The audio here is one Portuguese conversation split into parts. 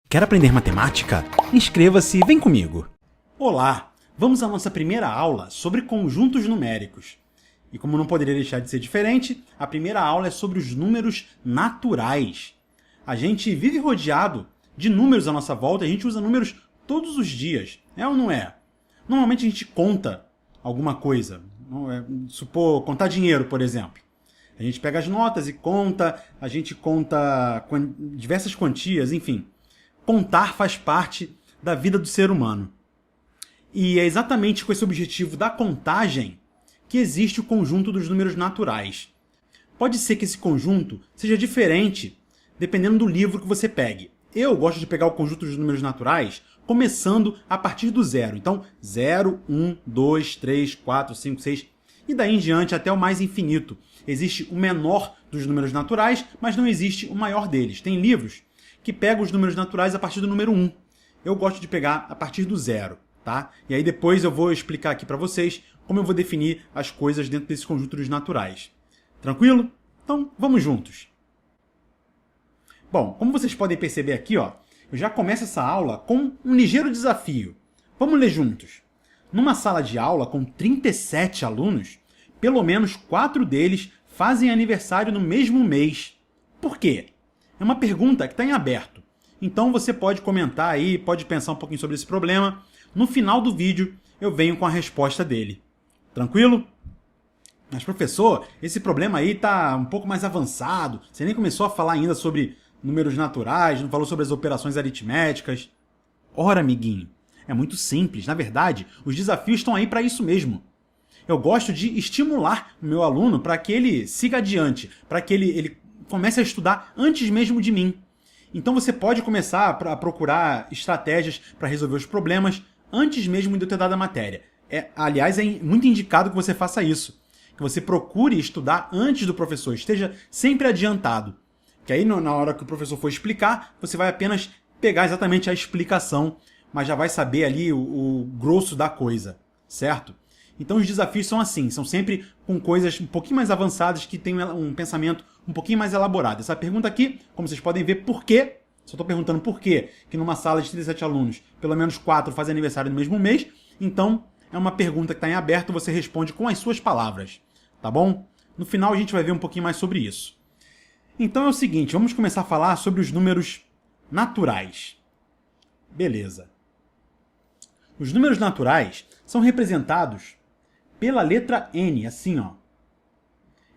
Quer aprender matemática? Inscreva-se e vem comigo! Olá! Vamos à nossa primeira aula sobre conjuntos numéricos. E como não poderia deixar de ser diferente, a primeira aula é sobre os números naturais. A gente vive rodeado de números à nossa volta e a gente usa números todos os dias. É ou não é? Normalmente a gente conta alguma coisa. Supor, contar dinheiro, por exemplo. A gente pega as notas e conta, a gente conta diversas quantias, enfim. Contar faz parte da vida do ser humano. E é exatamente com esse objetivo da contagem que existe o conjunto dos números naturais. Pode ser que esse conjunto seja diferente dependendo do livro que você pegue. Eu gosto de pegar o conjunto dos números naturais começando a partir do zero. Então, 0, 1, 2, 3, 4, 5, 6 e daí em diante até o mais infinito. Existe o menor dos números naturais, mas não existe o maior deles. Tem livros que pegam os números naturais a partir do número 1. Eu gosto de pegar a partir do zero, tá? E aí depois eu vou explicar aqui para vocês como eu vou definir as coisas dentro desse conjunto dos naturais. Tranquilo? Então, vamos juntos. Bom, como vocês podem perceber aqui, ó, eu já começo essa aula com um ligeiro desafio. Vamos ler juntos. Numa sala de aula com 37 alunos, pelo menos 4 deles fazem aniversário no mesmo mês. Por quê? É uma pergunta que está em aberto. Então você pode comentar aí, pode pensar um pouquinho sobre esse problema. No final do vídeo eu venho com a resposta dele. Tranquilo? Mas professor, esse problema aí está um pouco mais avançado. Você nem começou a falar ainda sobre números naturais, não falou sobre as operações aritméticas. Ora, amiguinho, é muito simples. Na verdade, os desafios estão aí para isso mesmo. Eu gosto de estimular o meu aluno para que ele siga adiante, para que ele comece a estudar antes mesmo de mim. Então você pode começar a procurar estratégias para resolver os problemas antes mesmo de eu ter dado a matéria. Aliás, é muito indicado que você faça isso. Que você procure estudar antes do professor, esteja sempre adiantado. Que aí na hora que o professor for explicar, você vai apenas pegar exatamente a explicação, mas já vai saber ali o grosso da coisa, certo? Então os desafios são assim, são sempre com coisas um pouquinho mais avançadas que têm um pensamento um pouquinho mais elaborado. Essa pergunta aqui, como vocês podem ver, por quê? Só estou perguntando por quê que numa sala de 37 alunos, pelo menos 4 fazem aniversário no mesmo mês. Então é uma pergunta que está em aberto, você responde com as suas palavras, tá bom? No final a gente vai ver um pouquinho mais sobre isso. Então é o seguinte, vamos começar a falar sobre os números naturais. Beleza. Os números naturais são representados pela letra N, assim, ó.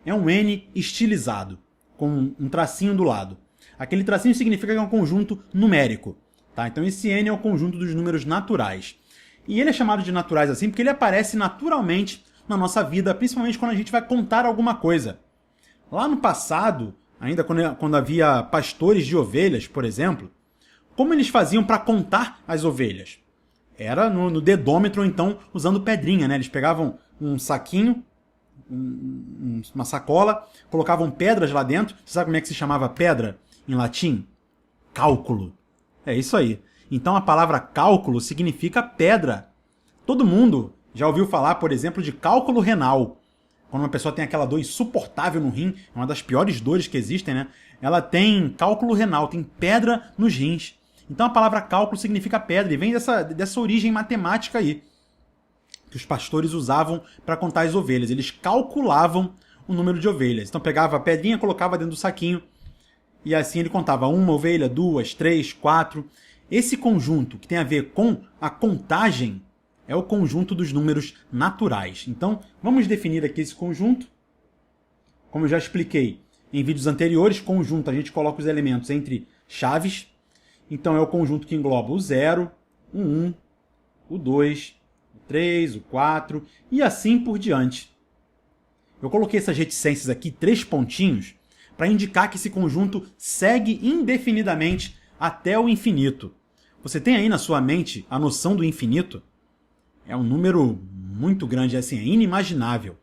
É um N estilizado, com um tracinho do lado. Aquele tracinho significa que é um conjunto numérico, tá? Então esse N é o conjunto dos números naturais. E ele é chamado de naturais assim porque ele aparece naturalmente na nossa vida, principalmente quando a gente vai contar alguma coisa. Lá no passado, ainda quando havia pastores de ovelhas, por exemplo, como eles faziam para contar as ovelhas? Era no dedômetro, ou então usando pedrinha, né? Eles pegavam um saquinho, uma sacola, colocavam pedras lá dentro. Você sabe como é que se chamava pedra em latim? Cálculo. É isso aí. Então a palavra cálculo significa pedra. Todo mundo já ouviu falar, por exemplo, de cálculo renal. Quando uma pessoa tem aquela dor insuportável no rim, é uma das piores dores que existem, né? Ela tem cálculo renal, tem pedra nos rins. Então a palavra cálculo significa pedra e vem dessa origem matemática aí, que os pastores usavam para contar as ovelhas. Eles calculavam o número de ovelhas. Então pegava a pedrinha, colocava dentro do saquinho e assim ele contava uma ovelha, 2, 3, 4. Esse conjunto que tem a ver com a contagem é o conjunto dos números naturais. Então vamos definir aqui esse conjunto. Como eu já expliquei em vídeos anteriores, conjunto a gente coloca os elementos entre chaves. Então é o conjunto que engloba o 0, o 1, o 2, o 3, o 4 e assim por diante. Eu coloquei essas reticências aqui, 3 pontinhos, para indicar que esse conjunto segue indefinidamente até o infinito. Você tem aí na sua mente a noção do infinito? É um número muito grande, assim, é inimaginável.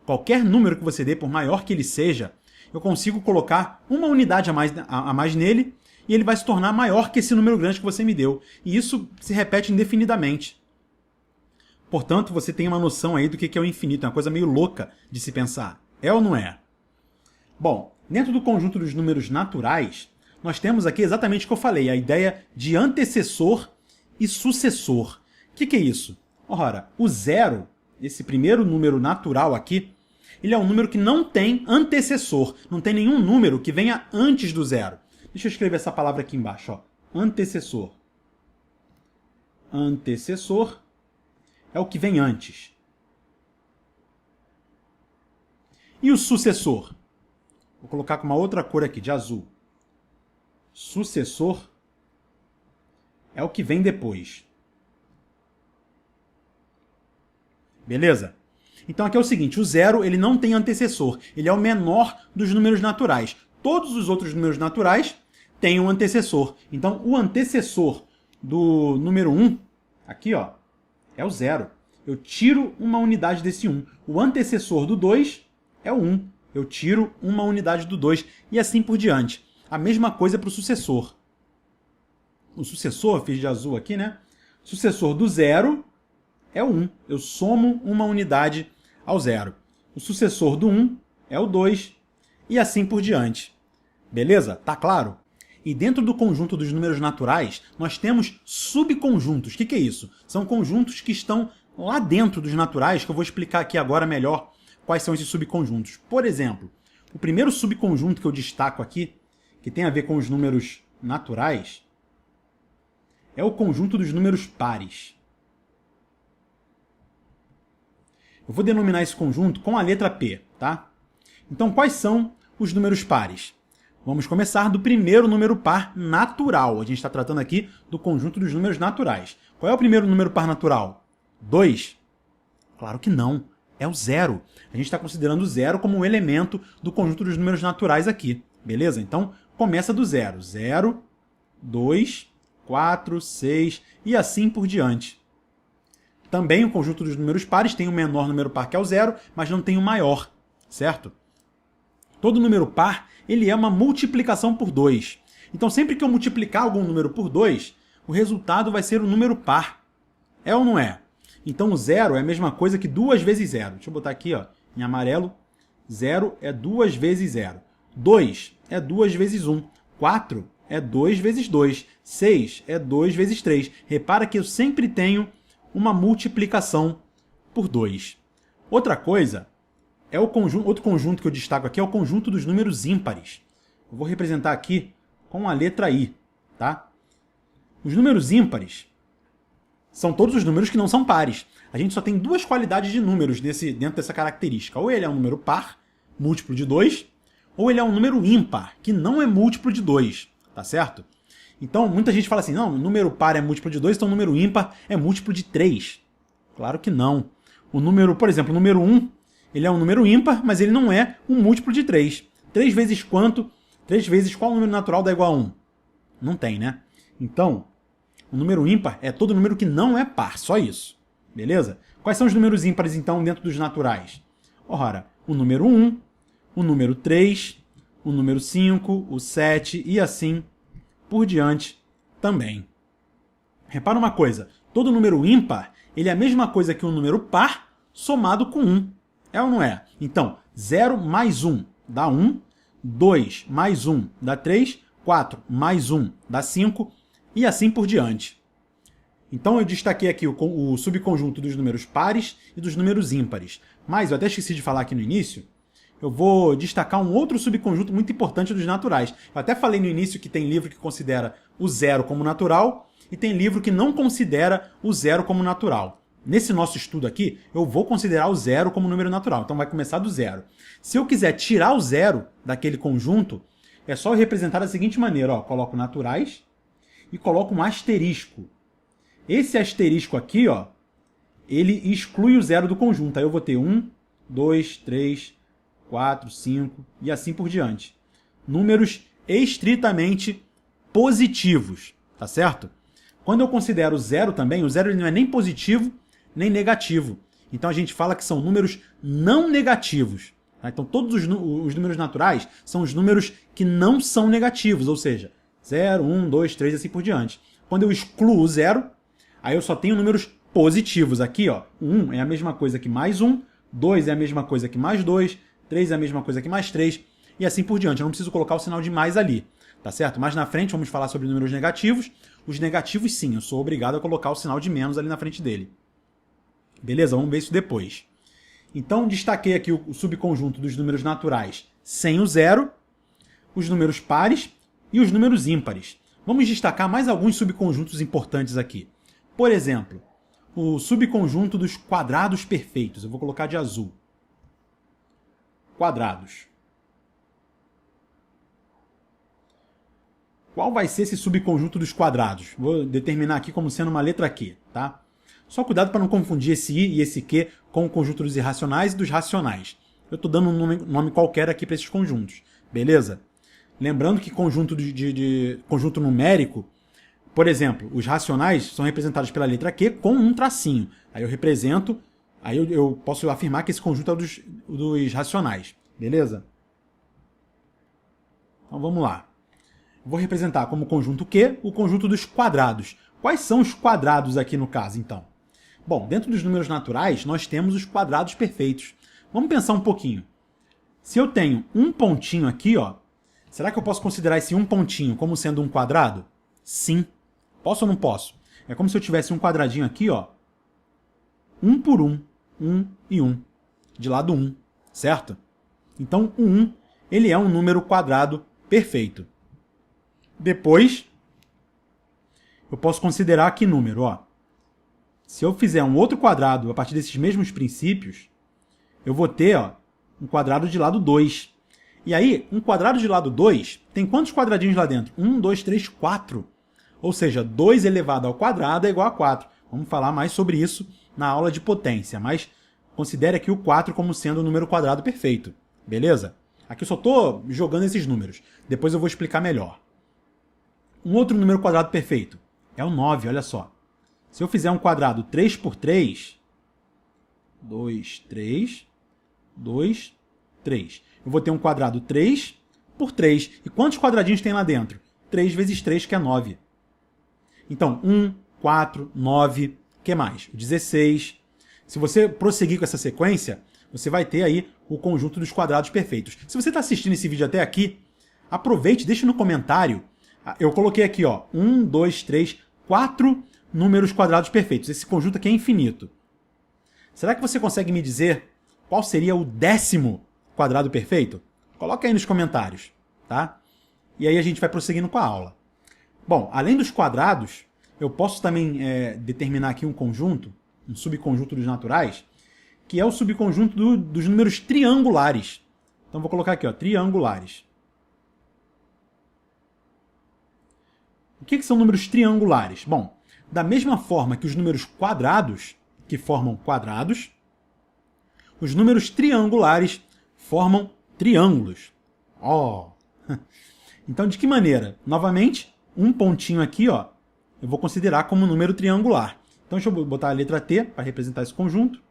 Qualquer número que você dê, por maior que ele seja, eu consigo colocar uma unidade a mais nele e ele vai se tornar maior que esse número grande que você me deu. E isso se repete indefinidamente. Portanto, você tem uma noção aí do que é o infinito. É uma coisa meio louca de se pensar. É ou não é? Bom, dentro do conjunto dos números naturais, nós temos aqui exatamente o que eu falei, a ideia de antecessor e sucessor. O que é isso? Ora, o zero, esse primeiro número natural aqui, ele é um número que não tem antecessor, não tem nenhum número que venha antes do zero. Deixa eu escrever essa palavra aqui embaixo, ó. Antecessor. Antecessor é o que vem antes. E o sucessor? Vou colocar com uma outra cor aqui, de azul. Sucessor é o que vem depois. Beleza? Então aqui é o seguinte, o zero ele não tem antecessor, ele é o menor dos números naturais. Todos os outros números naturais têm um antecessor. Então o antecessor do número 1, aqui ó, é o zero. Eu tiro uma unidade desse 1. O antecessor do 2 é o 1. Eu tiro uma unidade do 2 e assim por diante. A mesma coisa para o sucessor. O sucessor, fiz de azul aqui, né? O sucessor do 0 é o 1. Eu somo uma unidade ao 0. O sucessor do 1 é o 2 e assim por diante. Beleza? Tá claro? E dentro do conjunto dos números naturais, nós temos subconjuntos. O que é isso? São conjuntos que estão lá dentro dos naturais, que eu vou explicar aqui agora melhor quais são esses subconjuntos. Por exemplo, o primeiro subconjunto que eu destaco aqui, que tem a ver com os números naturais, é o conjunto dos números pares. Eu vou denominar esse conjunto com a letra P, tá? Então, quais são os números pares? Vamos começar do primeiro número par natural. A gente está tratando aqui do conjunto dos números naturais. Qual é o primeiro número par natural? 2? Claro que não. É o 0. A gente está considerando o 0 como um elemento do conjunto dos números naturais aqui. Beleza? Então, começa do 0. 0, 2, 4, 6 e assim por diante. Também o conjunto dos números pares tem o menor número par que é o 0, mas não tem o maior, certo? Todo número par ele é uma multiplicação por 2. Então, sempre que eu multiplicar algum número por 2, o resultado vai ser um número par. É ou não é? Então, o 0 é a mesma coisa que 2 vezes 0. Deixa eu botar aqui ó, em amarelo. 0 é 2 vezes 0. 2 é 2 vezes 1. 4 é 2 vezes 2. 6 é 2 vezes 3. Repara que eu sempre tenho uma multiplicação por 2. Outra coisa, outro conjunto que eu destaco aqui é o conjunto dos números ímpares. Eu vou representar aqui com a letra I. Tá? Os números ímpares são todos os números que não são pares. A gente só tem duas qualidades de números dentro dessa característica. Ou ele é um número par, múltiplo de 2, ou ele é um número ímpar, que não é múltiplo de 2. Tá certo? Então, muita gente fala assim, não, o número par é múltiplo de 2, então o número ímpar é múltiplo de 3. Claro que não. O número, por exemplo, o número 1, ele é um número ímpar, mas ele não é um múltiplo de 3. 3 vezes quanto? 3 vezes qual número natural dá igual a 1? Não tem, né? Então, o número ímpar é todo número que não é par, só isso. Beleza? Quais são os números ímpares, então, dentro dos naturais? Ora, o número 1, o número 3, o número 5, o 7 e assim por diante também. Repara uma coisa, todo número ímpar ele é a mesma coisa que um número par somado com 1. É ou não é? Então, 0 mais 1 dá 1, 2 mais 1 dá 3, 4 mais 1 dá 5 e assim por diante. Então eu destaquei aqui o subconjunto dos números pares e dos números ímpares. Mas eu até esqueci de falar aqui no início, eu vou destacar um outro subconjunto muito importante dos naturais. Eu até falei no início que tem livro que considera o 0 como natural e tem livro que não considera o 0 como natural. Nesse nosso estudo aqui, eu vou considerar o 0 como número natural. Então vai começar do 0. Se eu quiser tirar o 0 daquele conjunto, é só eu representar da seguinte maneira. Ó, coloco naturais e coloco um asterisco. Esse asterisco aqui, ó, ele exclui o 0 do conjunto. Aí eu vou ter 1, 2, 3, 4, 5 e assim por diante. Números estritamente positivos, tá certo? Quando eu considero o 0 também, o 0 ele não é nem positivo nem negativo. Então a gente fala que são números não negativos. Tá? Então todos os números naturais são os números que não são negativos, ou seja, 0, 1, 2, 3 e assim por diante. Quando eu excluo o 0, aí eu só tenho números positivos. Aqui, ó, 1 é a mesma coisa que mais 1, 2 é a mesma coisa que mais 2, 3 é a mesma coisa que mais 3, e assim por diante. Eu não preciso colocar o sinal de mais ali. tá certo? Mais na frente vamos falar sobre números negativos. Os negativos, sim, eu sou obrigado a colocar o sinal de menos ali na frente dele. Beleza? Vamos ver isso depois. Então, destaquei aqui o subconjunto dos números naturais sem o zero, os números pares e os números ímpares. Vamos destacar mais alguns subconjuntos importantes aqui. Por exemplo, o subconjunto dos quadrados perfeitos. Eu vou colocar de azul. Quadrados. Qual vai ser esse subconjunto dos quadrados? Vou determinar aqui como sendo uma letra Q, tá? Só cuidado para não confundir esse I e esse Q com o conjunto dos irracionais e dos racionais. Eu estou dando um nome qualquer aqui para esses conjuntos, beleza? Lembrando que conjunto conjunto numérico, por exemplo, os racionais são representados pela letra Q com um tracinho. Aí eu represento, aí eu posso afirmar que esse conjunto é dos racionais, beleza? Então vamos lá. Vou representar como conjunto Q o conjunto dos quadrados. Quais são os quadrados aqui no caso, então? Bom, dentro dos números naturais, nós temos os quadrados perfeitos. Vamos pensar um pouquinho. Se eu tenho um pontinho aqui, ó, será que eu posso considerar esse um pontinho como sendo um quadrado? Sim. Posso ou não posso? É como se eu tivesse um quadradinho aqui, ó, 1 por 1, 1 e 1, de lado 1, certo? Então, o 1, ele é um número quadrado perfeito. Depois, eu posso considerar que número, ó. Se eu fizer um outro quadrado a partir desses mesmos princípios, eu vou ter, ó, um quadrado de lado 2. E aí, um quadrado de lado 2 tem quantos quadradinhos lá dentro? 1, 2, 3, 4. Ou seja, 2 elevado ao quadrado é igual a 4. Vamos falar mais sobre isso na aula de potência, mas considere aqui o 4 como sendo o número quadrado perfeito. Beleza? Aqui eu só estou jogando esses números. Depois eu vou explicar melhor. Um outro número quadrado perfeito é o 9, olha só. Se eu fizer um quadrado 3 por 3, 2, 3, 2, 3. Eu vou ter um quadrado 3 por 3. E quantos quadradinhos tem lá dentro? 3 vezes 3, que é 9. Então, 1, 4, 9, o que mais? 16. Se você prosseguir com essa sequência, você vai ter aí o conjunto dos quadrados perfeitos. Se você está assistindo esse vídeo até aqui, aproveite, deixe no comentário. Eu coloquei aqui, ó, 1, 2, 3, 4 números quadrados perfeitos. Esse conjunto aqui é infinito. Será que você consegue me dizer qual seria o 10º quadrado perfeito? Coloca aí nos comentários, tá? E aí a gente vai prosseguindo com a aula. Bom, além dos quadrados, eu posso também determinar aqui um conjunto, um subconjunto dos naturais, que é o subconjunto dos números triangulares. Então vou colocar aqui, ó, triangulares. O que são números triangulares? Bom, da mesma forma que os números quadrados, que formam quadrados, os números triangulares formam triângulos. Oh! Então, de que maneira? Novamente, um pontinho aqui, ó, eu vou considerar como número triangular. Então, deixa eu botar a letra T para representar esse conjunto.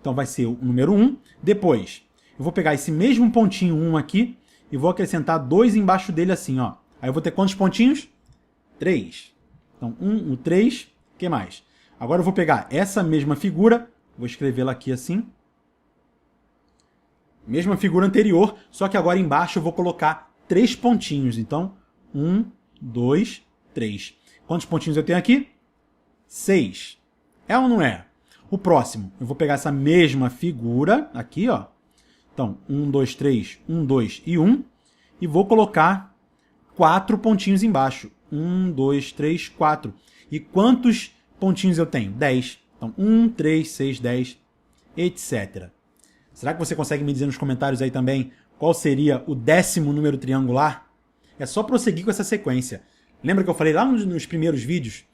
Então, vai ser o número 1. Depois, eu vou pegar esse mesmo pontinho 1 aqui e vou acrescentar 2 embaixo dele assim, ó. Aí eu vou ter quantos pontinhos? 3. Então, 1, o 3, o que mais? Agora eu vou pegar essa mesma figura, vou escrevê-la aqui assim. Mesma figura anterior, só que agora embaixo eu vou colocar 3 pontinhos. Então, 1, 2, 3. Quantos pontinhos eu tenho aqui? 6. É ou não é? O próximo, eu vou pegar essa mesma figura aqui, ó. Então, 1, 2, 3, 1, 2 e 1. E vou colocar 4 pontinhos embaixo. 1, 2, 3, 4. E quantos pontinhos eu tenho? 10. Então, 1, 3, 6, 10, etc. Será que você consegue me dizer nos comentários aí também qual seria o 10º número triangular? É só prosseguir com essa sequência. Lembra que eu falei lá nos primeiros vídeos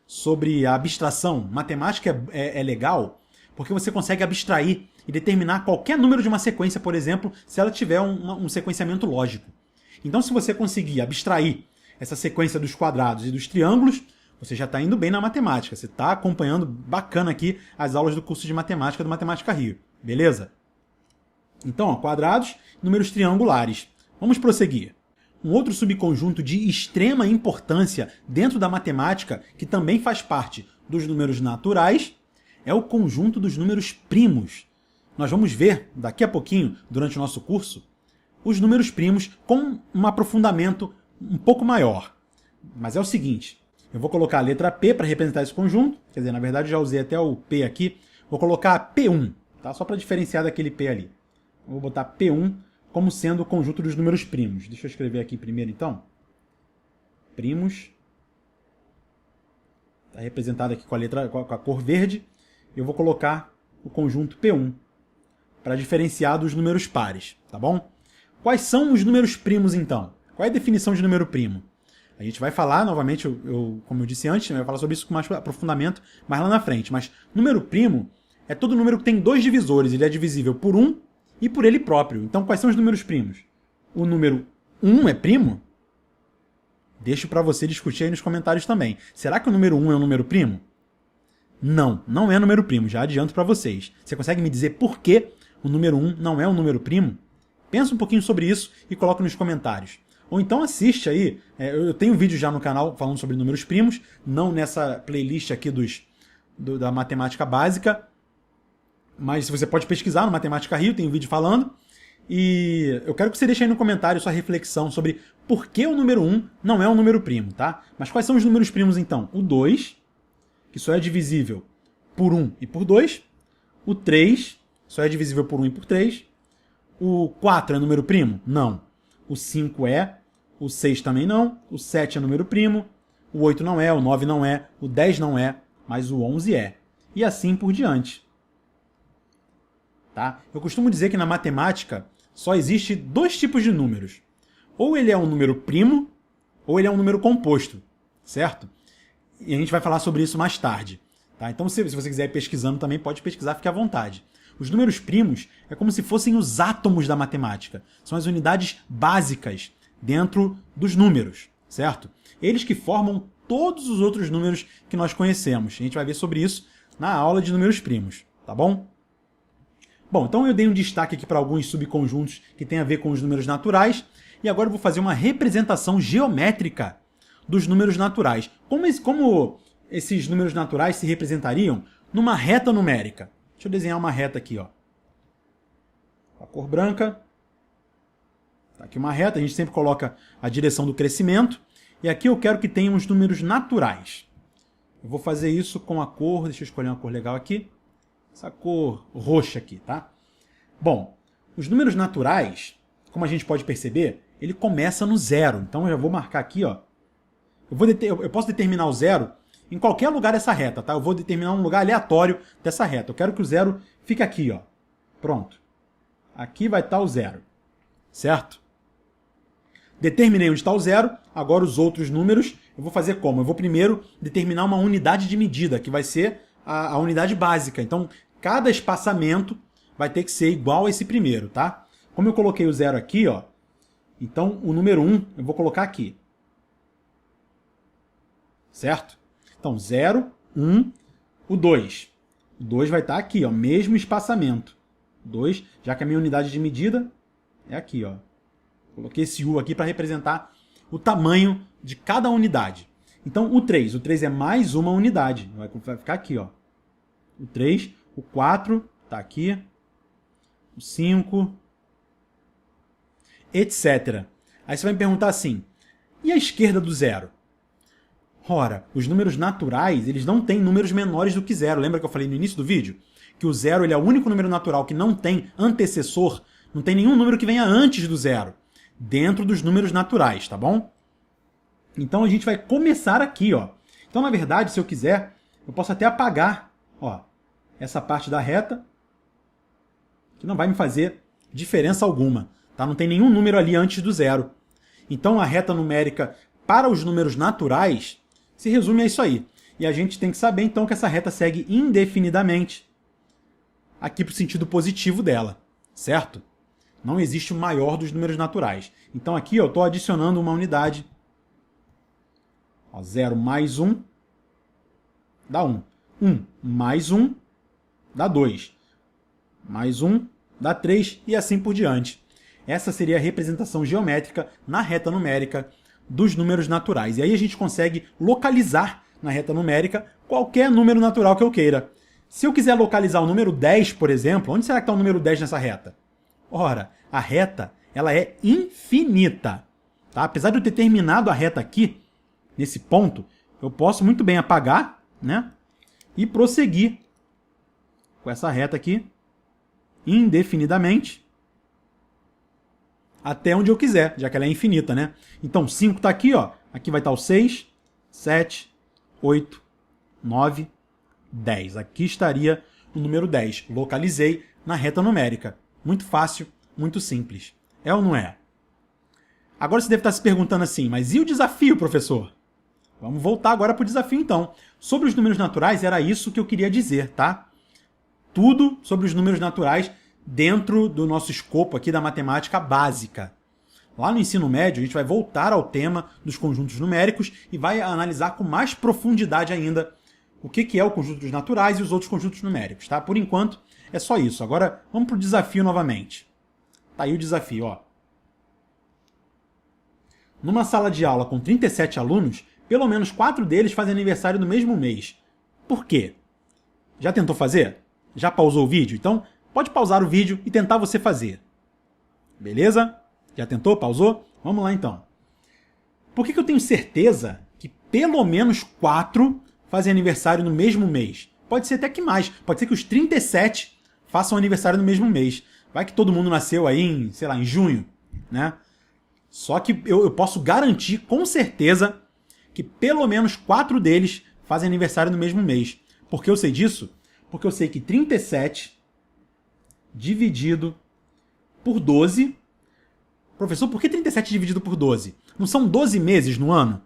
sobre a abstração? Matemática é legal porque você consegue abstrair e determinar qualquer número de uma sequência, por exemplo, se ela tiver um sequenciamento lógico. Então, se você conseguir abstrair essa sequência dos quadrados e dos triângulos, você já está indo bem na matemática. Você está acompanhando bacana aqui as aulas do curso de matemática do Matemática Rio. Beleza? Então, ó, quadrados, números triangulares. Vamos prosseguir. Um outro subconjunto de extrema importância dentro da matemática, que também faz parte dos números naturais, é o conjunto dos números primos. Nós vamos ver daqui a pouquinho, durante o nosso curso, os números primos com um aprofundamento um pouco maior. Mas é o seguinte, eu vou colocar a letra P para representar esse conjunto, quer dizer, na verdade eu já usei até o P aqui, vou colocar P1, tá? Só para diferenciar daquele P ali. Eu vou botar P1 como sendo o conjunto dos números primos. Deixa eu escrever aqui primeiro então. Primos. Está representado aqui com a letra, com a cor verde. Eu vou colocar o conjunto P1 para diferenciar dos números pares, tá bom? Quais são os números primos então? Qual é a definição de número primo? A gente vai falar, novamente, como eu disse antes, vai falar sobre isso com mais aprofundamento mais lá na frente. Mas número primo é todo número que tem dois divisores. Ele é divisível por 1 e por ele próprio. Então, quais são os números primos? O número 1 é primo? Deixo para você discutir aí nos comentários também. Será que o número 1 é um número primo? Não, não é número primo. Já adianto para vocês. Você consegue me dizer por que o número 1 não é um número primo? Pensa um pouquinho sobre isso e coloca nos comentários. Ou então assiste aí, eu tenho um vídeo já no canal falando sobre números primos, não nessa playlist aqui da matemática básica, mas você pode pesquisar no Matemática Rio, tem um vídeo falando, e eu quero que você deixe aí no comentário sua reflexão sobre por que o número 1 não é um número primo, tá? Mas quais são os números primos então? O 2, que só é divisível por 1 e por 2, o 3, só é divisível por 1 e por 3, o 4 é número primo? Não. O 5 é, o 6 também não, o 7 é número primo, o 8 não é, o 9 não é, o 10 não é, mas o 11 é. E assim por diante. Tá? Eu costumo dizer que na matemática só existe dois tipos de números. Ou ele é um número primo, ou ele é um número composto, certo? E a gente vai falar sobre isso mais tarde. Tá? Então se você quiser ir pesquisando também, pode pesquisar, fique à vontade. Os números primos é como se fossem os átomos da matemática. São as unidades básicas dentro dos números, certo? Eles que formam todos os outros números que nós conhecemos. A gente vai ver sobre isso na aula de números primos, tá bom? Bom, então eu dei um destaque aqui para alguns subconjuntos que tem a ver com os números naturais, e agora eu vou fazer uma representação geométrica dos números naturais. Como esses números naturais se representariam numa reta numérica? Deixa eu desenhar uma reta aqui, ó. Com a cor branca. Tá aqui uma reta, a gente sempre coloca a direção do crescimento. E aqui eu quero que tenha uns números naturais. Eu vou fazer isso com a cor, deixa eu escolher uma cor legal aqui. Essa cor roxa aqui, tá? Bom, os números naturais, como a gente pode perceber, ele começa no zero. Então eu já vou marcar aqui, ó. Eu posso determinar o zero em qualquer lugar dessa reta, tá? Eu vou determinar um lugar aleatório dessa reta. Eu quero que o zero fique aqui, ó. Pronto. Aqui vai estar o zero, certo? Determinei onde está o zero, agora os outros números eu vou fazer como? Eu vou primeiro determinar uma unidade de medida, que vai ser a unidade básica. Então, cada espaçamento vai ter que ser igual a esse primeiro, tá? Como eu coloquei o zero aqui, ó, então o número 1 eu vou colocar aqui. Certo? Então, 0, 1, o 2. O 2 vai estar aqui, ó, mesmo espaçamento. 2, já que a minha unidade de medida é aqui, ó. Coloquei esse U aqui para representar o tamanho de cada unidade. Então, o 3 é mais uma unidade. Vai ficar aqui, ó. O 3, o 4 está aqui, o 5, etc. Aí você vai me perguntar assim, e a esquerda do zero? Ora, os números naturais, eles não têm números menores do que zero. Lembra que eu falei no início do vídeo? Que o zero ele é o único número natural que não tem antecessor, não tem nenhum número que venha antes do zero, dentro dos números naturais, tá bom? Então a gente vai começar aqui, ó. Então, na verdade, se eu quiser, eu posso até apagar, ó, essa parte da reta, que não vai me fazer diferença alguma, tá? Não tem nenhum número ali antes do zero. Então, a reta numérica para os números naturais se resume a isso aí. E a gente tem que saber, então, que essa reta segue indefinidamente aqui para o sentido positivo dela, certo? Não existe o maior dos números naturais. Então, aqui eu estou adicionando uma unidade. 0 mais 1 dá 1. 1 mais 1 dá 2. Mais 1 dá 3 e assim por diante. Essa seria a representação geométrica na reta numérica dos números naturais. E aí a gente consegue localizar na reta numérica qualquer número natural que eu queira. Se eu quiser localizar o número 10, por exemplo, onde será que está o número 10 nessa reta? Ora, a reta ela é infinita. Tá? Apesar de eu ter terminado a reta aqui, nesse ponto, eu posso muito bem apagar, né? E prosseguir com essa reta aqui, indefinidamente, até onde eu quiser, já que ela é infinita, né? Então, 5 está aqui, ó. Aqui vai estar o 6, 7, 8, 9, 10. Aqui estaria o número 10. Localizei na reta numérica. Muito fácil, muito simples. É ou não é? Agora você deve estar se perguntando assim, mas e o desafio, professor? Vamos voltar agora para o desafio, então. Sobre os números naturais, era isso que eu queria dizer, tá? Tudo sobre os números naturais dentro do nosso escopo aqui da matemática básica. Lá no ensino médio, a gente vai voltar ao tema dos conjuntos numéricos e vai analisar com mais profundidade ainda o que é o conjunto dos naturais e os outros conjuntos numéricos, tá? Por enquanto, é só isso. Agora, vamos para o desafio novamente. Tá aí o desafio, ó. Numa sala de aula com 37 alunos, pelo menos 4 deles fazem aniversário no mesmo mês. Por quê? Já tentou fazer? Já pausou o vídeo? Então, pode pausar o vídeo e tentar você fazer. Beleza? Já tentou? Pausou? Vamos lá então. Por que eu tenho certeza que pelo menos 4 fazem aniversário no mesmo mês? Pode ser até que mais. Pode ser que os 37 façam aniversário no mesmo mês. Vai que todo mundo nasceu aí em, sei lá, em junho, né? Só que eu posso garantir com certeza que pelo menos 4 deles fazem aniversário no mesmo mês. Por que eu sei disso? Porque eu sei que 37 dividido por 12... Professor, por que 37 dividido por 12? Não são 12 meses no ano?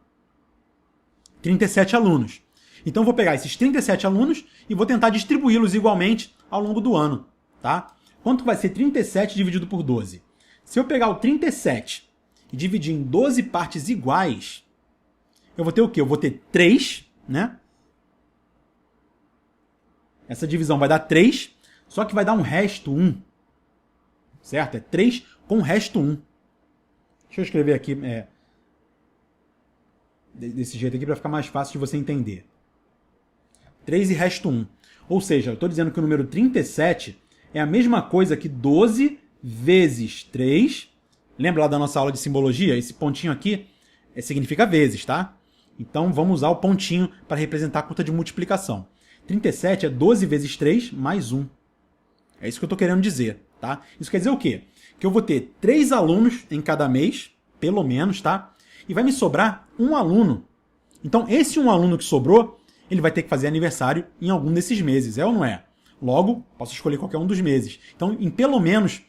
37 alunos. Então eu vou pegar esses 37 alunos e vou tentar distribuí-los igualmente ao longo do ano, tá? Quanto vai ser 37 dividido por 12? Se eu pegar o 37 e dividir em 12 partes iguais, eu vou ter o quê? Eu vou ter 3, né? Essa divisão vai dar 3, só que vai dar um resto 1. Certo? É 3 com resto 1. Deixa eu escrever aqui desse jeito aqui para ficar mais fácil de você entender. 3 e resto 1. Ou seja, eu estou dizendo que o número 37 é a mesma coisa que 12 vezes 3. Lembra lá da nossa aula de simbologia? Esse pontinho aqui significa vezes, tá? Então vamos usar o pontinho para representar a conta de multiplicação. 37 é 12 vezes 3 mais 1. É isso que eu estou querendo dizer, tá? Isso quer dizer o quê? Que eu vou ter 3 alunos em cada mês, pelo menos, tá? E vai me sobrar um aluno. Então, esse um aluno que sobrou, ele vai ter que fazer aniversário em algum desses meses, é ou não é? Logo, posso escolher qualquer um dos meses. Então, em pelo menos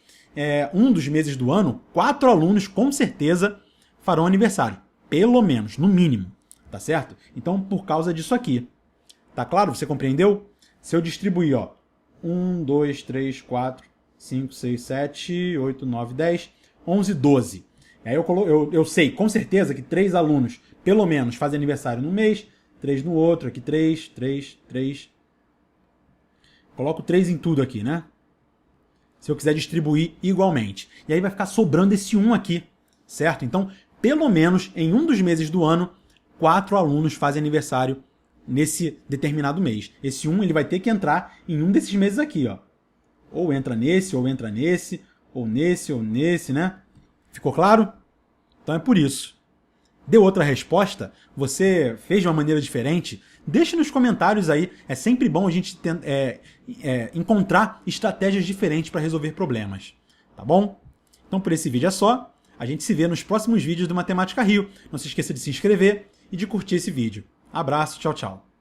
um dos meses do ano, 4 alunos, com certeza, farão aniversário. Pelo menos, no mínimo. Tá certo? Então, por causa disso aqui. Tá claro? Você compreendeu? Se eu distribuir, ó, 1, 2, 3, 4... 5, 6, 7, 8, 9, 10, 11, 12. Aí eu sei com certeza que 3 alunos, pelo menos, fazem aniversário num mês, 3 no outro, aqui 3, 3, 3. Coloco 3 em tudo aqui, né? Se eu quiser distribuir igualmente. E aí vai ficar sobrando esse 1 aqui, certo? Então, pelo menos, em um dos meses do ano, 4 alunos fazem aniversário nesse determinado mês. Esse 1 ele vai ter que entrar em um desses meses aqui, ó. Ou entra nesse, ou entra nesse, ou nesse, né? Ficou claro? Então é por isso. Deu outra resposta? Você fez de uma maneira diferente? Deixe nos comentários aí. É sempre bom a gente encontrar estratégias diferentes para resolver problemas. Tá bom? Então por esse vídeo é só. A gente se vê nos próximos vídeos do Matemática Rio. Não se esqueça de se inscrever e de curtir esse vídeo. Abraço, tchau, tchau.